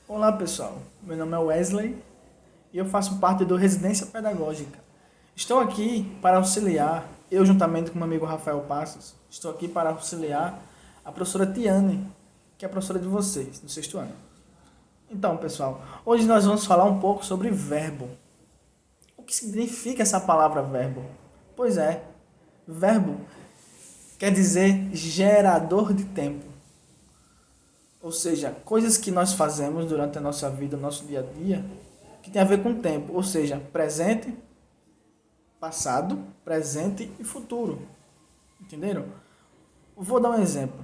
Olá pessoal, meu nome é Wesley e eu faço parte do Residência Pedagógica. Estou aqui para auxiliar, eu juntamente com meu amigo Rafael Passos, estou aqui para auxiliar a professora Tiane, que é a professora de vocês, do sexto ano. Então pessoal, hoje nós vamos falar um pouco sobre verbo. O que significa essa palavra verbo? Pois é, verbo quer dizer gerador de tempo. Ou seja, coisas que nós fazemos durante a nossa vida, nosso dia a dia, que tem a ver com o tempo, ou seja, presente, passado, presente e futuro. Entenderam? Vou dar um exemplo.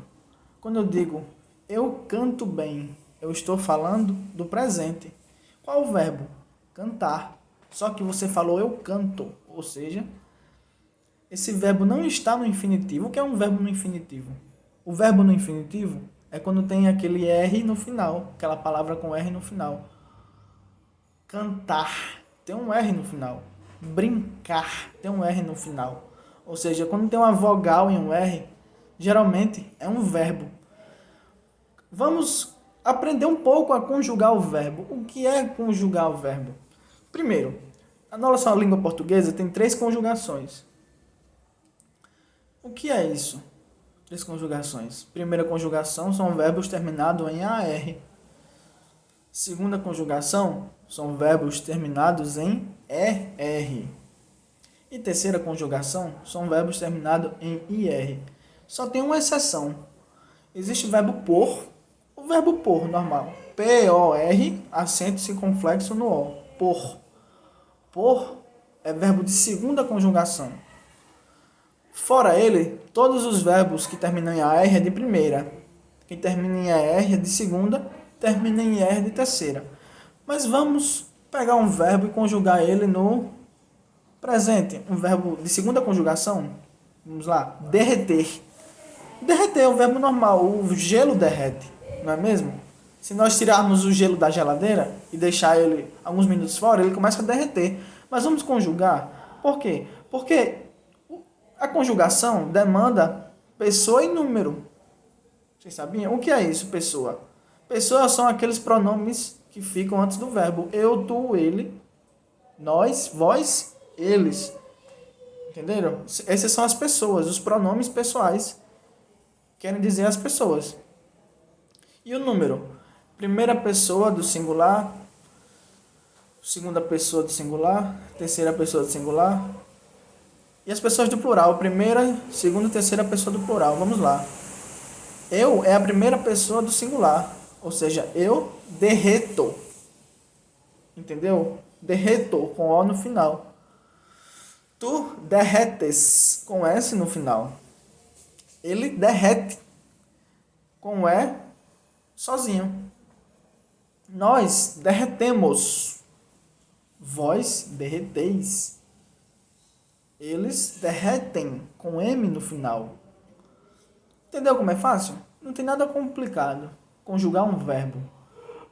Quando eu digo eu canto bem, eu estou falando do presente. Qual o verbo? Cantar. Só que você falou eu canto, ou seja, esse verbo não está no infinitivo. O que é um verbo no infinitivo? O verbo no infinitivo é quando tem aquele R no final, aquela palavra com R no final. Cantar tem um R no final. Brincar tem um R no final. Ou seja, quando tem uma vogal em um R, geralmente é um verbo. Vamos aprender um pouco a conjugar o verbo. O que é conjugar o verbo? Primeiro, a nossa língua portuguesa tem 3 conjugações. O que é isso? 3 conjugações. Primeira conjugação são verbos terminados em AR. Segunda conjugação são verbos terminados em ER. E terceira conjugação são verbos terminados em IR. Só tem uma exceção. Existe o verbo por normal. P-O-R, acento circunflexo no O. Por. Por é verbo de segunda conjugação. Fora ele, todos os verbos que terminam em AR é de primeira. Quem termina em ER é de segunda, termina em IR de terceira. Mas vamos pegar um verbo e conjugar ele no presente. Um verbo de segunda conjugação. Vamos lá. Derreter. Derreter é um verbo normal. O gelo derrete, não é mesmo? Se nós tirarmos o gelo da geladeira e deixar ele alguns minutos fora, ele começa a derreter. Mas vamos conjugar. Por quê? Porque a conjugação demanda pessoa e número. Vocês sabiam? O que é isso, pessoa? Pessoas são aqueles pronomes que ficam antes do verbo. Eu, tu, ele, nós, vós, eles. Entenderam? Essas são as pessoas, os pronomes pessoais. Querem dizer as pessoas. E o número? Primeira pessoa do singular, segunda pessoa do singular, terceira pessoa do singular. E as pessoas do plural, primeira, segunda e terceira pessoa do plural. Vamos lá. Eu é a primeira pessoa do singular. Ou seja, eu derreto. Entendeu? Derreto com O no final. Tu derretes com S no final. Ele derrete com E sozinho. Nós derretemos. Vós derreteis. Eles derretem com M no final. Entendeu como é fácil? Não tem nada complicado conjugar um verbo.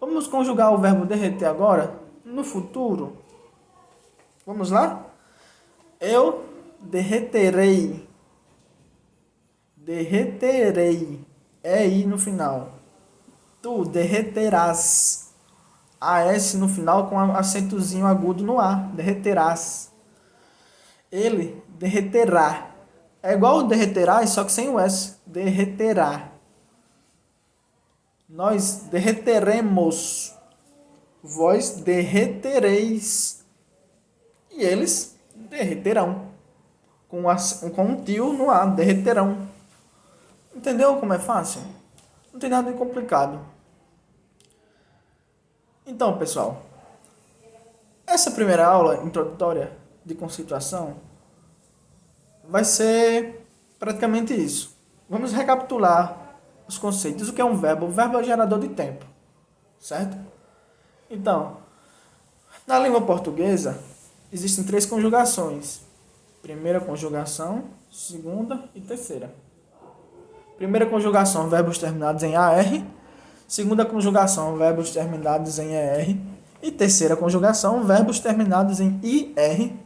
Vamos conjugar o verbo derreter agora no futuro. Vamos lá? Eu derreterei. Derreterei. É I no final. Tu derreterás. AS no final com acentozinho agudo no A. Derreterás. Ele derreterá. É igual o derreterá, só que sem o S. Derreterá. Nós derreteremos. Vós derretereis. E eles derreterão. Com um tio no A. Derreterão. Entendeu como é fácil? Não tem nada de complicado. Então, pessoal, essa primeira aula introdutória de conceituação vai ser praticamente isso. Vamos recapitular os conceitos. O que é um verbo? O verbo é gerador de tempo, certo? Então, na língua portuguesa, existem 3 conjugações. Primeira conjugação, segunda e terceira. Primeira conjugação, verbos terminados em AR. Segunda conjugação, verbos terminados em ER. E terceira conjugação, verbos terminados em IR,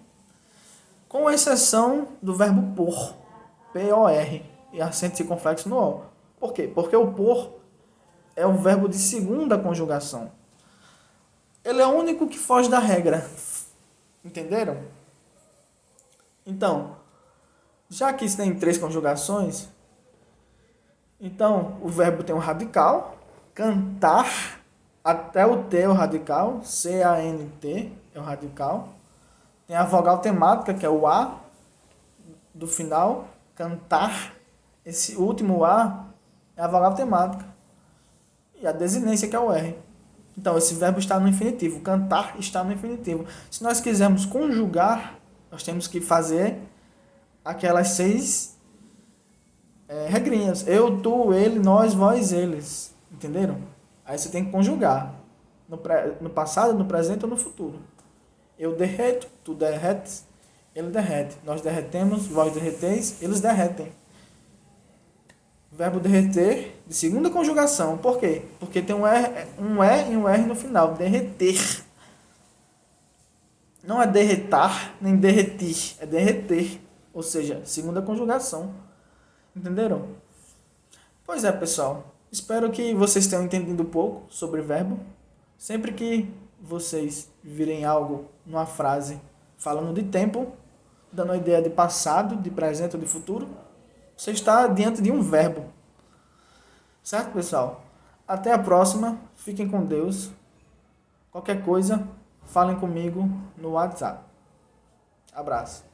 com exceção do verbo por, P-O-R, e acento circunflexo no O. Por quê? Porque o por é um verbo de segunda conjugação. Ele é o único que foge da regra. Entenderam? Então, já que isso tem 3 conjugações, então o verbo tem um radical, cantar, até o T é o radical, C-A-N-T é o radical. Tem a vogal temática, que é o A do final, cantar. Esse último A é a vogal temática. E a desinência, que é o R. Então, esse verbo está no infinitivo. Cantar está no infinitivo. Se nós quisermos conjugar, nós temos que fazer aquelas 6 regrinhas. Eu, tu, ele, nós, vós, eles. Entenderam? Aí você tem que conjugar. No passado, no presente ou no futuro. Eu derreto, tu derretes, ele derrete. Nós derretemos, vós derreteis, eles derretem. Verbo derreter, de segunda conjugação. Por quê? Porque tem um E e um R no final. Derreter. Não é derretar, nem derretir. É derreter. Ou seja, segunda conjugação. Entenderam? Pois é, pessoal. Espero que vocês tenham entendido um pouco sobre verbo. Sempre que vocês virem algo numa frase falando de tempo, dando a ideia de passado, de presente ou de futuro, você está diante de um verbo. Certo, pessoal? Até a próxima. Fiquem com Deus. Qualquer coisa, falem comigo no WhatsApp. Abraço.